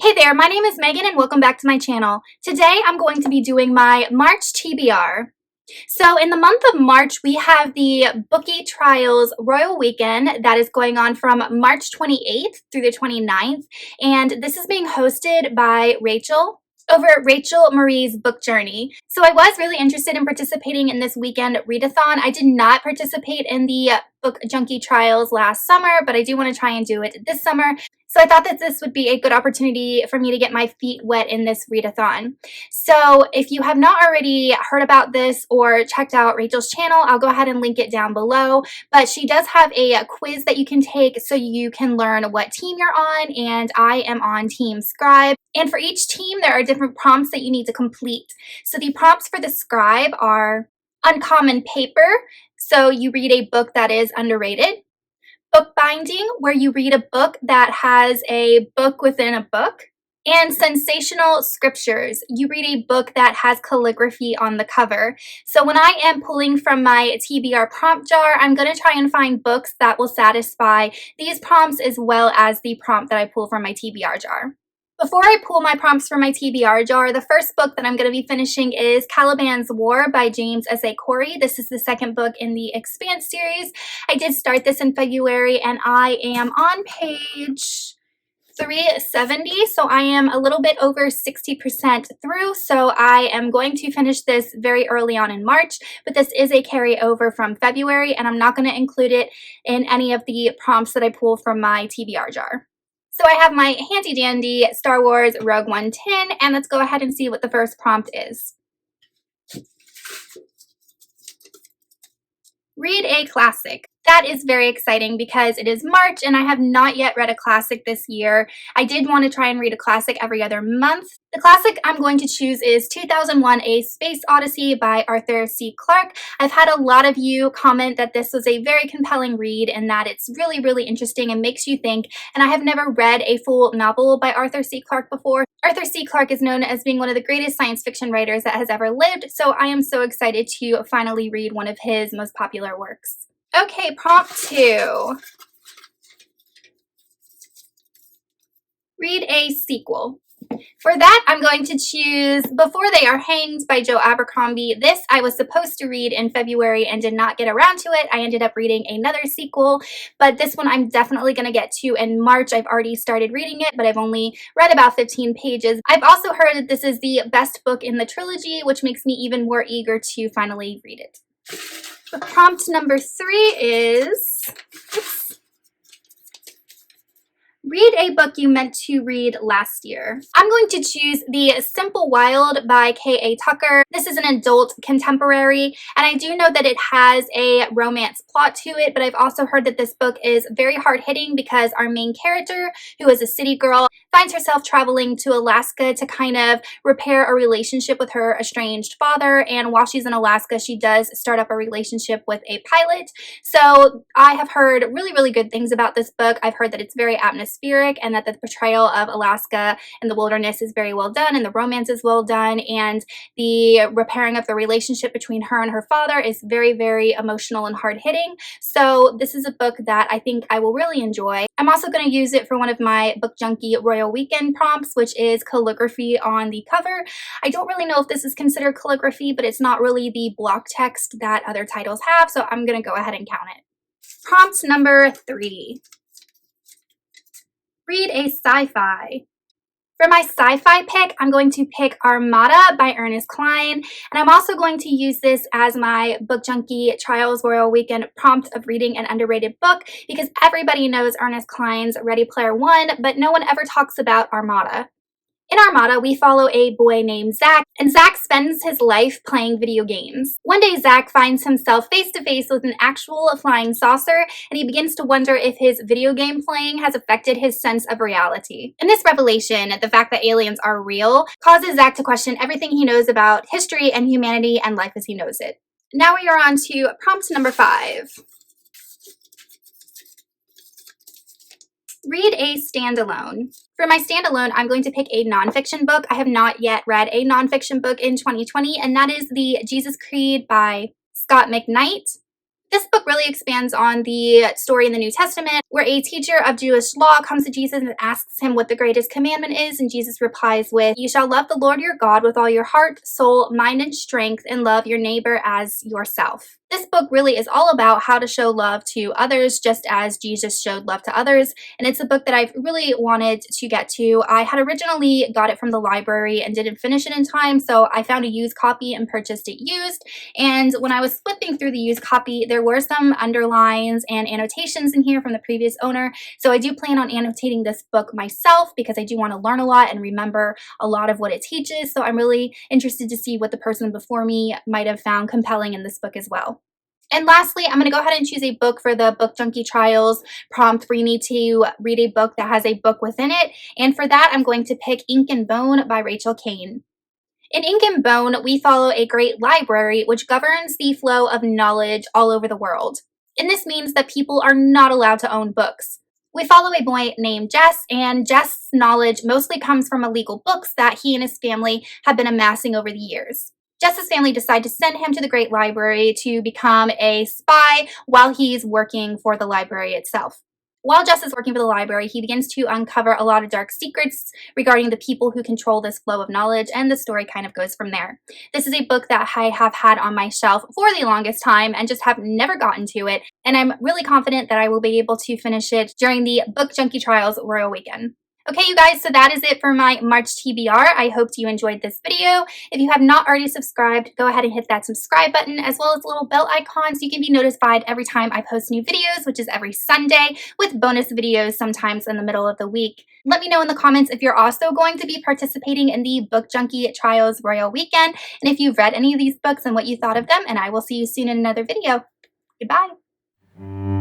Hey there, my name is Megan and welcome back to my channel. Today I'm going to be doing my March TBR. So in the month of March, we have the Bookie Trials Royal Weekend that is going on from March 28th through the 29th. And this is being hosted by Rachel over at Rachel Marie's Book Journey. So I was really interested in participating in this weekend readathon. I did not participate in the Book Junkie Trials last summer, but I do want to try and do it this summer. So I thought that this would be a good opportunity for me to get my feet wet in this readathon. So if you have not already heard about this or checked out Rachel's channel, I'll go ahead and link it down below. But she does have a quiz that you can take so you can learn what team you're on, and I am on Team Scribe. And for each team, there are different prompts that you need to complete. So the prompts for the Scribe are uncommon paper, so you read a book that is underrated. Bookbinding, where you read a book that has a book within a book. And sensational scriptures, you read a book that has calligraphy on the cover. So when I am pulling from my TBR prompt jar, I'm going to try and find books that will satisfy these prompts as well as the prompt that I pull from my TBR jar. Before I pull my prompts from my TBR jar, the first book that I'm going to be finishing is Caliban's War by James S.A. Corey. This is the second book in the Expanse series. I did start this in February and I am on page 370, so I am a little bit over 60% through, so I am going to finish this very early on in March, but this is a carryover from February and I'm not going to include it in any of the prompts that I pull from my TBR jar. So I have my handy dandy Star Wars Rogue One tin, and let's go ahead and see what the first prompt is. Read a classic. That is very exciting because it is March and I have not yet read a classic this year. I did want to try and read a classic every other month. The classic I'm going to choose is 2001: A Space Odyssey by Arthur C. Clarke. I've had a lot of you comment that this was a very compelling read and that it's really, really interesting and makes you think, and I have never read a full novel by Arthur C. Clarke before. Arthur C. Clarke is known as being one of the greatest science fiction writers that has ever lived, so I am so excited to finally read one of his most popular works. Okay, prompt 2. Read a sequel. For that, I'm going to choose Before They Are Hanged by Joe Abercrombie. This I was supposed to read in February and did not get around to it. I ended up reading another sequel, but this one I'm definitely going to get to in March. I've already started reading it, but I've only read about 15 pages. I've also heard that this is the best book in the trilogy, which makes me even more eager to finally read it. Prompt number 3 is, read a book you meant to read last year. I'm going to choose The Simple Wild by K.A. Tucker. This is an adult contemporary, and I do know that it has a romance plot to it, but I've also heard that this book is very hard-hitting because our main character, who is a city girl, finds herself traveling to Alaska to kind of repair a relationship with her estranged father, and while she's in Alaska, she does start up a relationship with a pilot. So I have heard really, really good things about this book. I've heard that it's very atmospheric and that the portrayal of Alaska and the wilderness is very well done and the romance is well done, and the repairing of the relationship between her and her father is very, very emotional and hard-hitting. So this is a book that I think I will really enjoy. I'm also going to use it for one of my Book Junkie Royal Weekend prompts, which is calligraphy on the cover. I don't really know if this is considered calligraphy, but it's not really the block text that other titles have, so I'm going to go ahead and count it. Prompt number 3. Read a sci-fi. For my sci-fi pick, I'm going to pick Armada by Ernest Cline, and I'm also going to use this as my Book Junkie Trials Royal Weekend prompt of reading an underrated book because everybody knows Ernest Cline's Ready Player One, but no one ever talks about Armada. In Armada, we follow a boy named Zach, and Zach spends his life playing video games. One day, Zach finds himself face-to-face with an actual flying saucer, and he begins to wonder if his video game playing has affected his sense of reality. In this revelation, the fact that aliens are real causes Zach to question everything he knows about history and humanity and life as he knows it. Now we are on to prompt number 5. Read a standalone. For my standalone, I'm going to pick a nonfiction book. I have not yet read a nonfiction book in 2020, and that is the Jesus Creed by Scot McKnight. This book really expands on the story in the New Testament where a teacher of Jewish law comes to Jesus and asks him what the greatest commandment is, and Jesus replies with, "You shall love the Lord your God with all your heart, soul, mind, and strength, and love your neighbor as yourself." This book really is all about how to show love to others just as Jesus showed love to others, and it's a book that I've really wanted to get to. I had originally got it from the library and didn't finish it in time, so I found a used copy and purchased it used. And when I was flipping through the used copy, there were some underlines and annotations in here from the previous owner, so I do plan on annotating this book myself because I do want to learn a lot and remember a lot of what it teaches, so I'm really interested to see what the person before me might have found compelling in this book as well. And lastly, I'm going to go ahead and choose a book for the Book Junkie Trials prompt for you need to read a book that has a book within it. And for that, I'm going to pick Ink and Bone by Rachel Caine. In Ink and Bone, we follow a great library which governs the flow of knowledge all over the world. And this means that people are not allowed to own books. We follow a boy named Jess, and Jess's knowledge mostly comes from illegal books that he and his family have been amassing over the years. Jess's family decide to send him to the Great Library to become a spy while he's working for the library itself. While Jess is working for the library, he begins to uncover a lot of dark secrets regarding the people who control this flow of knowledge, and the story kind of goes from there. This is a book that I have had on my shelf for the longest time and just have never gotten to it, and I'm really confident that I will be able to finish it during the Book Junkie Trials Royal Weekend. Okay, you guys, so that is it for my March TBR. I hope you enjoyed this video. If you have not already subscribed, go ahead and hit that subscribe button as well as the little bell icon so you can be notified every time I post new videos, which is every Sunday, with bonus videos sometimes in the middle of the week. Let me know in the comments if you're also going to be participating in the Book Junkie Trials Royal Weekend, and if you've read any of these books and what you thought of them, and I will see you soon in another video. Goodbye.